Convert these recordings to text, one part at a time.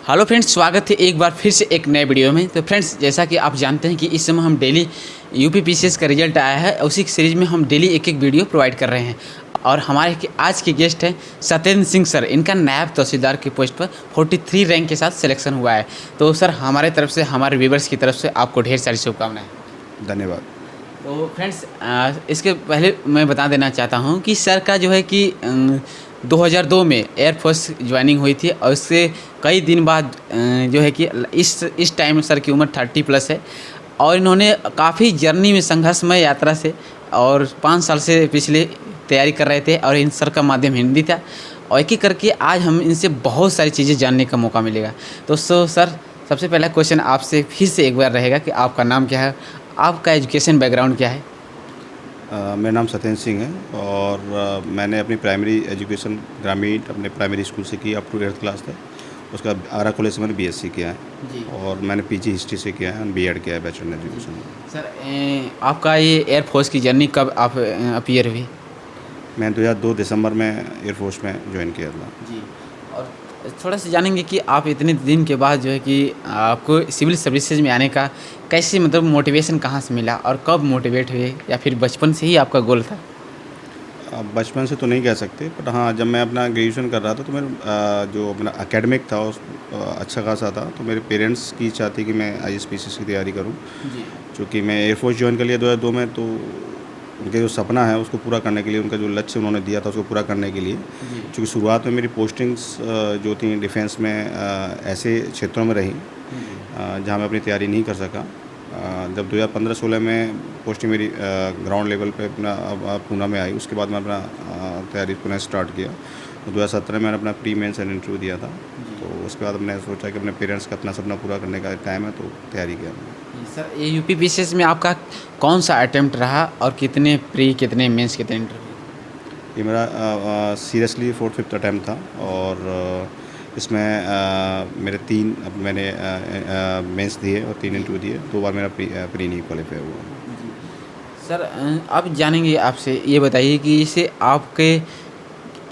Hello friends, स्वागत है एक बार फिर से एक नए वीडियो में। तो फ्रेंड्स, जैसा कि आप जानते हैं कि इस समय हम डेली यूपीपीसीएस का रिजल्ट आया है, उसी सीरीज़ में हम डेली एक एक वीडियो प्रोवाइड कर रहे हैं। और हमारे आज के गेस्ट हैं सत्येंद्र सिंह सर। इनका नायब तहसीलदार की पोस्ट पर 43 रैंक के साथ सिलेक्शन हुआ है। तो सर, हमारे तरफ से, हमारे व्यूवर्स की तरफ से आपको ढेर सारी शुभकामनाएँ। धन्यवाद। तो फ्रेंड्स, इसके पहले मैं बता देना चाहता हूँ कि सर का जो है कि 2002 में एयरफोर्स ज्वाइनिंग हुई थी, और उससे कई दिन बाद जो है कि इस टाइम सर की उम्र 30+ है। और इन्होंने काफ़ी जर्नी में, संघर्षमय यात्रा से, और 5 साल से पिछले तैयारी कर रहे थे, और इन सर का माध्यम हिंदी था। और एक एक करके आज हम इनसे बहुत सारी चीज़ें जानने का मौका मिलेगा। तो सर, सबसे पहला क्वेश्चन आपसे फिर से एक बार रहेगा कि आपका नाम क्या है, आपका एजुकेशन बैकग्राउंड क्या है? मेरा नाम सत्येंद्र सिंह है और मैंने अपनी प्राइमरी एजुकेशन ग्रामीण अपने प्राइमरी स्कूल से की, अप टू 8th क्लास तक। उसका आरा कॉलेज से मैंने बीएससी किया है जी। और मैंने पीजी हिस्ट्री से किया है और बीएड किया है, बैचलर इन एजुकेशन में। सर, आपका ये एयरफोर्स की जर्नी कब आप अपीयर हुई? मैं 2002 दिसंबर में एयरफोर्स में ज्वाइन किया था। जी। और थोड़ा सा जानेंगे कि आप इतने दिन के बाद जो है कि आपको सिविल सर्विसेज में आने का कैसे, मतलब मोटिवेशन कहाँ से मिला, और कब मोटिवेट हुए, या फिर बचपन से ही आपका गोल था? अब बचपन से तो नहीं कह सकते, बट हाँ, जब मैं अपना ग्रेजुएशन कर रहा था तो मेरा जो अपना एकेडमिक था उस अच्छा खासा था। तो मेरे पेरेंट्स की इच्छा थी कि मैं आईएएस की तैयारी करूँ, जी। क्योंकि मैं एयरफोर्स ज्वाइन कर लिया 2002 में। तो उनके जो सपना है उसको पूरा करने के लिए, उनका जो लक्ष्य उन्होंने दिया था उसको पूरा करने के लिए, जी। क्योंकि शुरुआत में मेरी पोस्टिंग्स जो थी डिफेंस में ऐसे क्षेत्रों में रही जहाँ मैं अपनी तैयारी नहीं कर सका। जब 2015-16 में पोस्टिंग मेरी ग्राउंड लेवल पे अपना पूना में आई, उसके बाद मैं अपना तैयारी पुनः स्टार्ट किया। तो 2017 में मैंने अपना प्री मेंस इंटरव्यू दिया था। तो उसके बाद मैंने सोचा कि अपने पेरेंट्स का अपना सपना पूरा करने का टाइम है, तो तैयारी किया मैंने। सर, ये यूपीपीसीएस में आपका कौन सा अटेम्प्ट रहा, और कितने प्री, कितने मेंस, कितने इंटरव्यू? ये मेरा सीरियसली 4th-5th अटैम्प्ट था, और इसमें मेरे 3 मैंने मेंस दिए और 3 इंटरव्यू दिए। 2 बार मेरा प्री नहीं क्वालिफाई हुआ। सर, आप जानेंगे, आपसे ये बताइए कि इसे आपके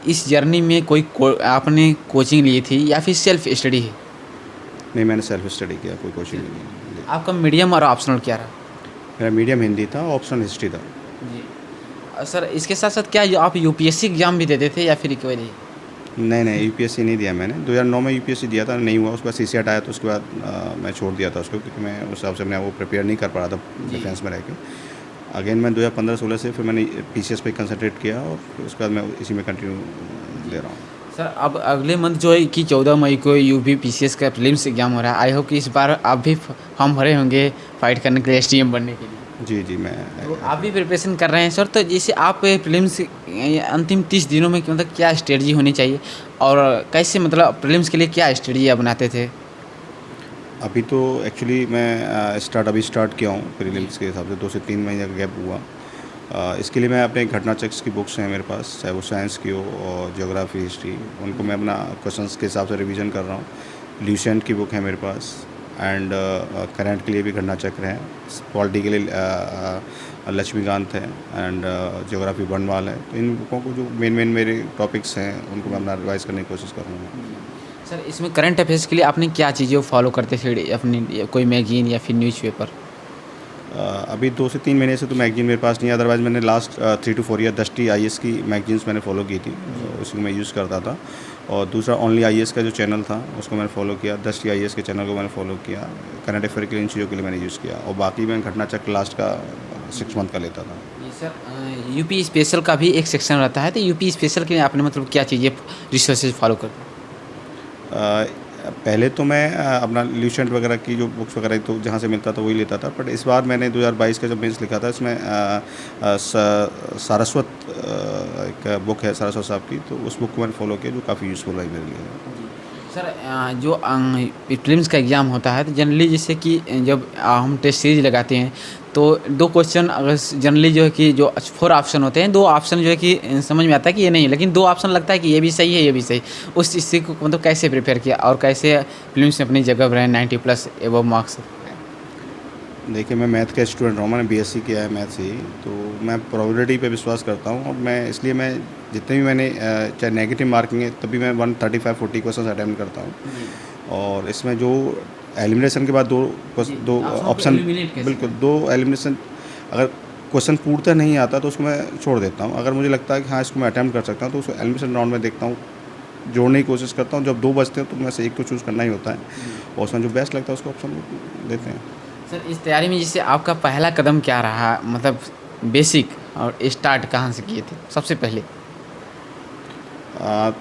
इस जर्नी में आपने कोचिंग ली थी, या फिर सेल्फ स्टडी है? नहीं, मैंने सेल्फ स्टडी किया, कोई कोचिंग नहीं ली। आपका मीडियम और ऑप्शनल क्या रहा? मेरा मीडियम हिंदी था, ऑप्शनल हिस्ट्री था। जी। सर, इसके साथ साथ क्या आप यूपीएससी एग्ज़ाम भी देते थे, या फिर कोई नहीं? नहीं, यूपीएससी नहीं दिया मैंने। 2009 में यूपीएससी दिया था, नहीं हुआ। उसके बाद सीसीएट आया, तो उसके बाद मैं छोड़ दिया था उसको, क्योंकि मैं उस हिसाब से मैं वो प्रिपेयर नहीं कर पा रहा था डिफेंस में रह के। अगेन मैं 2015-16 से फिर मैंने पीसीएस पे कंसंट्रेट किया, और फिर उसके बाद मैं इसी में कंटिन्यू दे रहा हूँ। सर, अब अगले मंथ जो है कि 14 मई को यूपीपीसीएस का प्रीलिम्स एग्जाम हो रहा है। आई होप कि इस बार आप भी फॉर्म भरे होंगे फाइट करने के लिए, एसटीएम बनने के लिए। जी, मैं तो आप भी प्रिपरेशन कर रहे हैं सर। तो जैसे आप प्रीलिम्स अंतिम 30 दिनों में मतलब क्या स्ट्रेटजी होनी चाहिए, और कैसे, मतलब प्रीलिम्स के लिए क्या स्ट्रेटजी आप बनाते थे? अभी तो एक्चुअली मैं अभी स्टार्ट किया हूँ प्रीलिम्स के हिसाब से। 2 से 3 महीने का गैप हुआ। इसके लिए मैं अपने घटना चक्स की बुक्स हैं मेरे पास, चाहे वो साइंस की हो और ज्योग्राफी, हिस्ट्री, उनको मैं अपना क्वेश्चंस के हिसाब से रिवीजन कर रहा हूँ। ल्यूसेंट की बुक है मेरे पास, एंड करंट के लिए भी घटना चक्र है। पॉलिटी के लिए लक्ष्मीकांत है, एंड ज्योग्राफी बनवाल है। तो इन बुकों को जो मेन मेरे टॉपिक्स हैं उनको मैं अपना रिवाइज करने की कोशिश कर रहा हूँ। सर, इसमें करंट अफेयर्स के लिए आपने क्या चीज़ें फॉलो करते थे अपनी, कोई मैगजीन या फिर न्यूज़पेपर? अभी 2 से 3 महीने से तो मैगजीन मेरे पास नहीं है। अदरवाइज़ मैंने लास्ट 3 to 4 ईयर दृष्टि आईएएस की मैगजीन्स मैंने फॉलो की थी, उसी को मैं यूज़ करता था। और दूसरा ओनली आईएएस का जो चैनल था उसको मैंने फॉलो किया, दृष्टि आईएएस के चैनल को मैंने फॉलो किया। करंट अफेयर के लिए, इन चीज़ों के लिए मैंने यूज़ किया। और बाकी मैं घटना चक्र लास्ट का 6 मंथ का लेता था। जी सर, यूपी स्पेशल का भी एक सेक्शन रहता है। तो यूपी स्पेशल के लिए आपने मतलब क्या चीज़ें, रिसोर्सेज फॉलो करते? पहले तो मैं अपना ल्यूसेंट वगैरह की जो बुक्स वगैरह तो जहाँ से मिलता था वही लेता था। बट इस बार मैंने 2022 का जो मेंस लिखा था, इसमें सारस्वत एक बुक है सारस्वत साहब की, तो उस बुक को मैंने फॉलो किया, जो काफ़ी यूज़फुल है मेरे लिए। सर, जो प्रीलिम्स का एग्ज़ाम होता है, तो जनरली जैसे कि जब हम टेस्ट सीरीज लगाते हैं, तो 2 क्वेश्चन अगर जनरली जो है कि जो 4 ऑप्शन होते हैं, 2 ऑप्शन जो है कि समझ में आता है कि ये नहीं है, लेकिन 2 ऑप्शन लगता है कि ये भी सही है, ये भी सही। उस चीज़ को मतलब कैसे प्रिपेयर किया, और कैसे प्रीलिम्स में अपनी जगह बनाए 90+ एबव मार्क्स? देखिए, मैं मैथ का स्टूडेंट हूँ, मैंने बीएससी किया है मैथ से ही। तो मैं प्रोबेबिलिटी पे विश्वास करता हूँ, और मैं इसलिए जितने भी मैंने चाहे नेगेटिव मार्किंग है, तभी मैं 135-40 क्वेश्चन अटैम्प्ट करता हूँ। और इसमें जो एलिमिनेशन के बाद दो ऑप्शन, बिल्कुल 2 एलिमिनेशन, अगर क्वेश्चन पूर्णतः नहीं आता तो उसको मैं छोड़ देता हूँ। अगर मुझे लगता है कि हाँ इसको मैं अटेम्प्ट कर सकता हूँ तो उसको एलिमिनेशन राउंड में देखता हूँ, जोड़ने की कोशिश करता हूँ। जब 2 बचते हैं तो मैं से एक तो चूज़ करना ही होता है और उसमें जो बेस्ट लगता है उसको ऑप्शन देते हैं। सर इस तैयारी में जैसे आपका पहला कदम क्या रहा, मतलब बेसिक और स्टार्ट कहाँ से किए थे सबसे पहले? आ,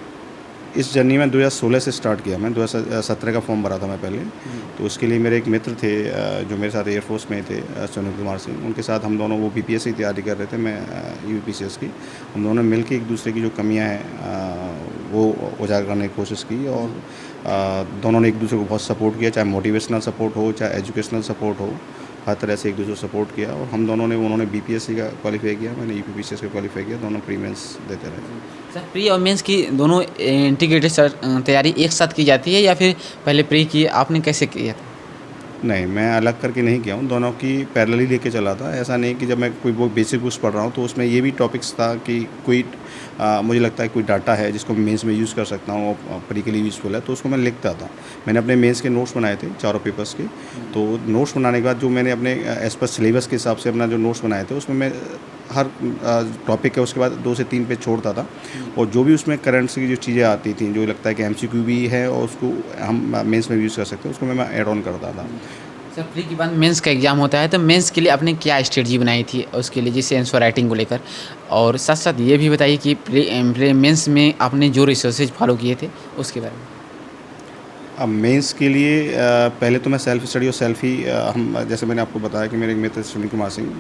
इस जर्नी में 2016 से स्टार्ट किया। मैं 2017 का फॉर्म भरा था मैं पहले। तो उसके लिए मेरे एक मित्र थे जो मेरे साथ एयरफोर्स में थे, सुनील कुमार सिंह। उनके साथ हम दोनों, वो बीपीएस की तैयारी कर रहे थे, मैं यूपीसीएस की। हम दोनों मिल के एक दूसरे की जो कमियां हैं वो उजागर करने की कोशिश की और दोनों ने एक दूसरे को बहुत सपोर्ट किया, चाहे मोटिवेशनल सपोर्ट हो चाहे एजुकेशनल सपोर्ट हो। हर तरह से एक दूसरे को सपोर्ट किया और हम दोनों ने, उन्होंने बीपीएससी का क्वालिफाई किया, मैंने यूपीसीएस का क्वालिफाई किया। दोनों प्री मेंस देते रहे। सर प्री और मेंस की दोनों इंटीग्रेटेड सर तैयारी एक साथ की जाती है या फिर पहले प्री की, आपने कैसे किया था? नहीं, मैं अलग करके नहीं किया हूँ, दोनों की पैरेलली लेके चला था। ऐसा नहीं कि जब मैं कोई वो बेसिक बुक्स पढ़ रहा हूँ तो उसमें ये भी टॉपिक्स था कि कोई मुझे लगता है कोई डाटा है जिसको मैं मेंस में यूज़ कर सकता हूँ और प्री के लिए यूज़फुल है, तो उसको मैं लिखता था। मैंने अपने मेंस के नोट्स बनाए थे चारों पेपर्स के। तो नोट्स बनाने के बाद जो मैंने अपने एज़ पर सिलेबस के हिसाब से अपना जो नोट्स बनाए थे उसमें मैं हर टॉपिक है उसके बाद 2 से 3 पेज छोड़ता था और जो भी उसमें करंट की जो चीज़ें आती थी, जो लगता है कि एमसीक्यू भी है और उसको हम मेंस में यूज़ कर सकते हैं, उसको मैं ऐड ऑन करता था। सर प्री के बाद मेंस का एग्ज़ाम होता है, तो मेंस के लिए आपने क्या स्ट्रेटजी बनाई थी उसके लिए, जैसे आंसर राइटिंग को लेकर? और साथ साथ ये भी बताइए कि प्री मेंस में आपने जो रिसोर्सेज फॉलो किए थे उसके बारे में। अब मेंस के लिए पहले तो मैं सेल्फ स्टडी और सेल्फ ही हम, जैसे मैंने आपको बताया कि मेरे एक मित्र सुनील कुमार सिंह,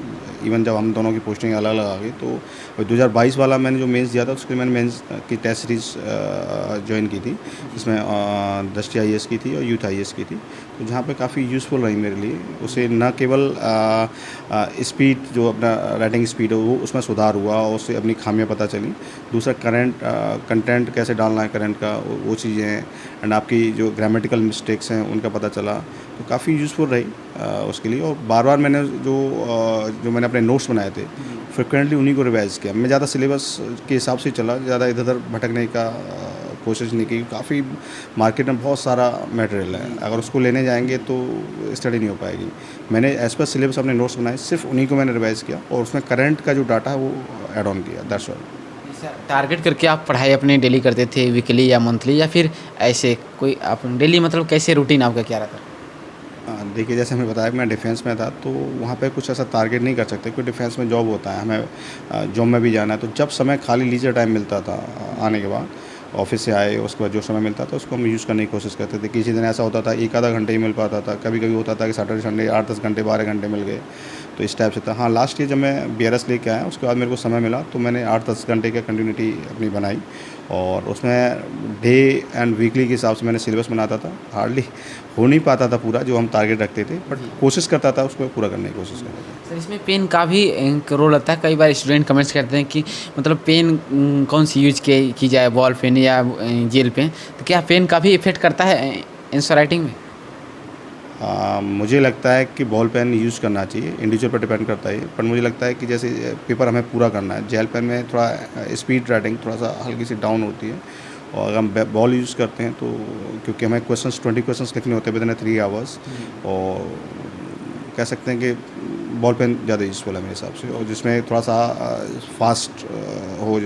इवन जब हम दोनों की पोस्टिंग अलग अलग आ गई तो 2022 वाला मैंने जो मेंस दिया था उसके लिए मैंने मेंस की टेस्ट सीरीज़ ज्वाइन की थी, जिसमें दृष्टि आईएएस की थी और यूथ आईएएस की थी। तो जहाँ पे काफ़ी यूज़फुल रही मेरे लिए। उसे न केवल स्पीड, जो अपना राइटिंग स्पीड है वो उसमें सुधार हुआ और उससे अपनी खामियां पता चली। दूसरा कंटेंट कैसे डालना है करंट का, वो चीज़ें, एंड आपकी जो ग्रामेटिकल मिस्टेक्स हैं उनका पता चला। तो काफ़ी यूज़फुल रही उसके लिए। और बार बार मैंने जो मैंने अपने नोट्स बनाए थे फ्रिक्वेंटली उन्हीं को रिवाइज़ किया। मैं ज़्यादा सिलेबस के हिसाब से चला, ज़्यादा इधर उधर भटकने का कोशिश नहीं की। काफ़ी मार्केट में बहुत सारा मटेरियल है, अगर उसको लेने जाएंगे तो स्टडी नहीं हो पाएगी। मैंने एज़ पर सिलेबस अपने नोट्स बनाए, सिर्फ उन्हीं को मैंने रिवाइज़ किया और उसमें करंट का जो डाटा है वो ऐड ऑन किया। That's all. टारगेट करके आप पढ़ाई अपनी डेली करते थे, वीकली या मंथली, या फिर ऐसे कोई आप डेली, मतलब कैसे रूटीन आपका क्या रहता? देखिए, जैसे मैं बताया कि मैं डिफेंस में था तो वहाँ पे कुछ ऐसा टारगेट नहीं कर सकते, क्योंकि डिफेंस में जॉब होता है, हमें जॉब में भी जाना है। तो जब समय खाली लीजर टाइम मिलता था आने के बाद, ऑफिस से आए उसके बाद जो समय मिलता था उसको हम यूज़ करने की कोशिश करते थे। किसी दिन ऐसा होता था 1 आधा घंटे ही मिल पाता था, कभी कभी होता था कि सैटरडे संडे 8-10 घंटे 12 घंटे मिल गए। तो इस टाइप से था। हाँ, लास्ट ईयर जब मैं बीआरएस लेके आया उसके बाद मेरे को समय मिला तो मैंने 8-10 घंटे का कंटिन्यूटी अपनी बनाई और उसमें डे एंड वीकली के हिसाब से मैंने सिलेबस बनाता था। हार्डली हो नहीं पाता था पूरा जो हम टारगेट रखते थे, बट कोशिश करता था उसको पूरा करने की कोशिश करता था। सर इसमें पेन का भी एक रोल रहता है। कई बार स्टूडेंट कमेंट्स करते हैं कि मतलब पेन कौन सी यूज की जाए, बॉल पेन या जेल पेन, तो क्या पेन का भी इफेक्ट करता है आंसर राइटिंग में? मुझे लगता है कि बॉल पेन यूज़ करना चाहिए, इंडिविजुअल पर डिपेंड करता है। पर मुझे लगता है कि जैसे पेपर हमें पूरा करना है, जेल पेन में थोड़ा स्पीड राइटिंग थोड़ा सा हल्की सी डाउन होती है। और अगर हम बॉल यूज़ करते हैं तो, क्योंकि हमें 20 क्वेश्चंस लिखने होते हैं विदिन 3 आवर्स, और कह सकते हैं कि बॉल पेन ज़्यादा यूज़फुल है मेरे हिसाब से, और जिसमें थोड़ा सा फास्ट हो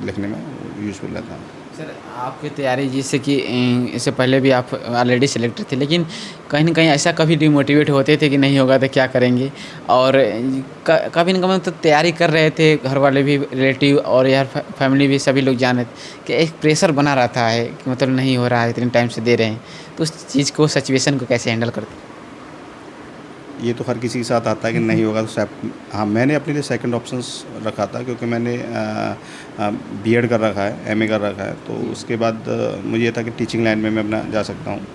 लिखने में यूज़फुल रहता है। सर आपकी तैयारी, जैसे कि इससे पहले भी आप ऑलरेडी सिलेक्टेड थे, लेकिन कहीं न कहीं ऐसा कभी डिमोटिवेट होते थे कि नहीं होगा तो क्या करेंगे? और कभी न कभी तो तैयारी कर रहे थे, घर वाले भी, रिलेटिव और यार फैमिली भी, सभी लोग जान रहे थे कि एक प्रेशर बना रहता है कि मतलब नहीं हो रहा है, इतने टाइम से दे रहे हैं, तो उस चीज़ को, सिचुएशन को कैसे हैंडल करते? ये तो हर किसी के साथ आता है कि नहीं होगा तो हाँ, मैंने अपने लिए सेकंड ऑप्शंस रखा था, क्योंकि मैंने बीएड कर रखा है, एमए कर रखा है। तो उसके बाद मुझे ये था कि टीचिंग लाइन में मैं अपना जा सकता हूँ,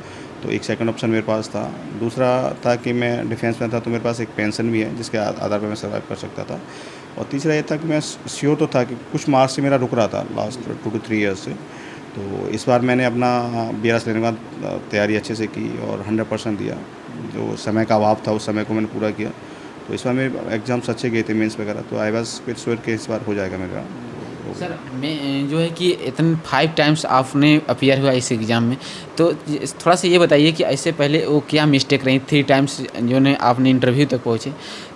तो एक सेकंड ऑप्शन मेरे पास था। दूसरा था कि मैं डिफेंस में था तो मेरे पास एक पेंशन भी है जिसके आधार पर मैं सर्वाइव कर सकता था। और तीसरा ये था कि मैं श्योर तो था कि कुछ मार्क्स से मेरा रुक रहा था लास्ट 2 to 3 ईयर्स से। तो इस बार मैंने अपना बीआरएस लेने के बाद तैयारी अच्छे से की और 100% दिया। जो समय का अभाव था उस समय को मैंने पूरा किया। तो इस बार मेरे एग्ज़ाम्स अच्छे गए थे, मेंस वगैरह, तो आई वाज क्विट श्योर कि इस बार हो जाएगा मेरा। हो सर गया। मैं जो है कि इतने 5 टाइम्स आपने अपीयर हुआ इस एग्ज़ाम में, तो थोड़ा सा ये बताइए कि इससे पहले वो क्या मिस्टेक रही 3 टाइम्स जो ने आपने इंटरव्यू तक पहुँचे,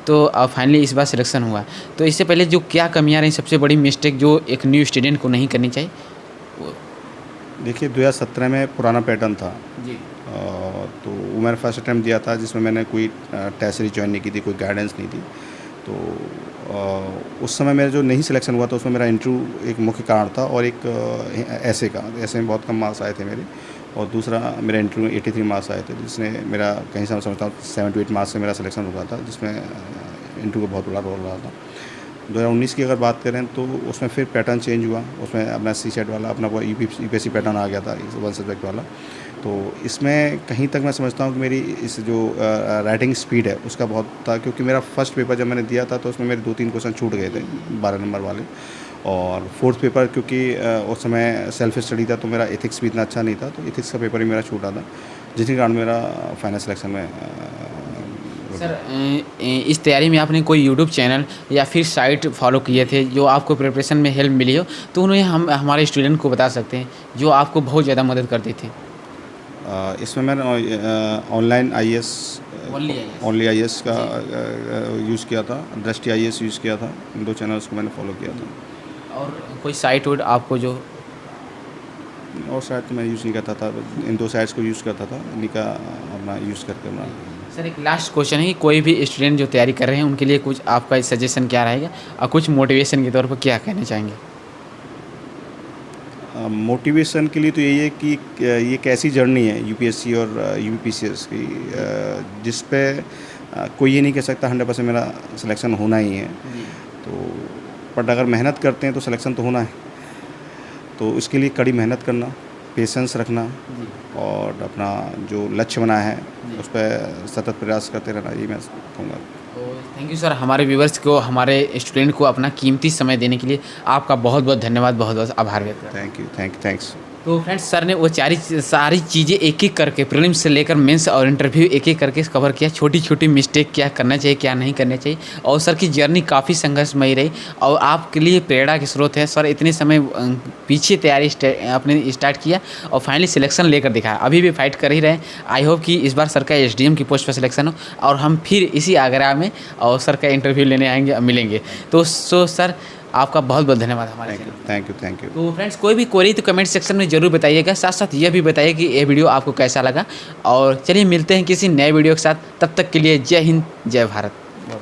तो फाइनली इस बार सिलेक्शन हुआ। तो इससे पहले जो क्या कमियाँ रहीं, सबसे बड़ी मिस्टेक जो एक न्यू स्टूडेंट को नहीं करनी चाहिए वो? देखिए 2017 में पुराना पैटर्न था, जी। तो वो मैंने फर्स्ट अटैम्प्ट दिया था जिसमें मैंने कोई टेस्ट सीरीज ज्वाइन नहीं की थी, कोई गाइडेंस नहीं थी। तो उस समय मेरा जो नहीं सिलेक्शन हुआ था उसमें मेरा इंटरव्यू एक मुख्य कारण था, और एक ऐसे का, ऐसे में बहुत कम मार्क्स आए थे मेरे, और दूसरा मेरा इंटरव्यू में 83 मार्क्स आए थे, जिसने मेरा कहीं से मैं समझता हूँ 7 to 8 मार्क्स से मेरा सिलेक्शन हुआ था, जिसमें इंटरव्यू का बहुत बड़ा रोल रहा था। 2019 की अगर बात करें तो उसमें फिर पैटर्न चेंज हुआ, उसमें अपना CSET वाला अपना वो UPSC पैटर्न आ गया था, 1 सब्जेक्ट वाला। तो इसमें कहीं तक मैं समझता हूँ कि मेरी इस जो राइटिंग स्पीड है उसका बहुत था, क्योंकि मेरा फर्स्ट पेपर जब मैंने दिया था तो उसमें मेरे 2-3 क्वेश्चन छूट गए थे 12 नंबर वाले, और फोर्थ पेपर क्योंकि उस समय सेल्फ स्टडी था तो मेरा एथिक्स भी इतना अच्छा नहीं था, तो एथिक्स का पेपर ही मेरा छूटा था, जिसके कारण मेरा फाइनल सिलेक्शन में सर इस तैयारी में आपने कोई यूट्यूब चैनल या फिर साइट फॉलो किए थे जो आपको प्रिपरेशन में हेल्प मिली हो, तो उन्हें हम हमारे स्टूडेंट को बता सकते हैं जो आपको बहुत ज़्यादा मदद करती थी? इसमें मैंने ऑनलाइन IAS, ओनली IAS का यूज़ किया था, दृष्टि IAS यूज़ किया था, इन 2 चैनल्स को मैंने फॉलो किया था। और कोई साइट वुड आपको जो? और साइट तो मैं यूज़ नहीं करता था, इन 2 साइट्स को यूज़ करता था, इन्हीं का अपना यूज़ करके अपना। सर एक लास्ट क्वेश्चन है कि कोई भी स्टूडेंट जो तैयारी कर रहे हैं उनके लिए कुछ आपका सजेशन क्या रहेगा और कुछ मोटिवेशन के तौर पर क्या कहना चाहेंगे? मोटिवेशन के लिए तो यही है कि ये एक ऐसी जर्नी है UPSC और UPPCS की, जिस पे कोई ये नहीं कह सकता 100% मेरा सिलेक्शन होना ही है। तो बट अगर मेहनत करते हैं तो सिलेक्शन तो होना है, तो इसके लिए कड़ी मेहनत करना, पेशेंस रखना, और अपना जो लक्ष्य बना है उस पर सतत प्रयास करते रहना, ये मैं कहूँगा। थैंक यू सर, हमारे व्यूवर्स को, हमारे स्टूडेंट को अपना कीमती समय देने के लिए आपका बहुत बहुत धन्यवाद, बहुत बहुत आभार व्यक्त करता हूं। थैंक्स। तो फ्रेंड्स, सर ने वो सारी चीज़ें एक एक करके प्रीलिम्स से लेकर मेंस और इंटरव्यू एक एक करके कवर किया, छोटी छोटी मिस्टेक क्या करना चाहिए क्या नहीं करना चाहिए, और सर की जर्नी काफ़ी संघर्षमयी रही और आपके लिए प्रेरणा के स्रोत है। सर इतने समय पीछे तैयारी आपने स्टार्ट किया और फाइनली सिलेक्शन लेकर दिखाया, अभी भी फाइट कर ही रहे हैं। आई होप कि इस बार सर का SDM की पोस्ट पर सिलेक्शन हो और हम फिर इसी आगरा में और सर का इंटरव्यू लेने आएंगे और मिलेंगे। तो सर आपका बहुत बहुत धन्यवाद हमारे। Thank you. तो फ्रेंड्स, कोई भी क्वेरी तो कमेंट सेक्शन में ज़रूर बताइएगा, साथ साथ यह भी बताइए कि ये वीडियो आपको कैसा लगा। और चलिए मिलते हैं किसी नए वीडियो के साथ, तब तक के लिए जय हिंद, जय भारत।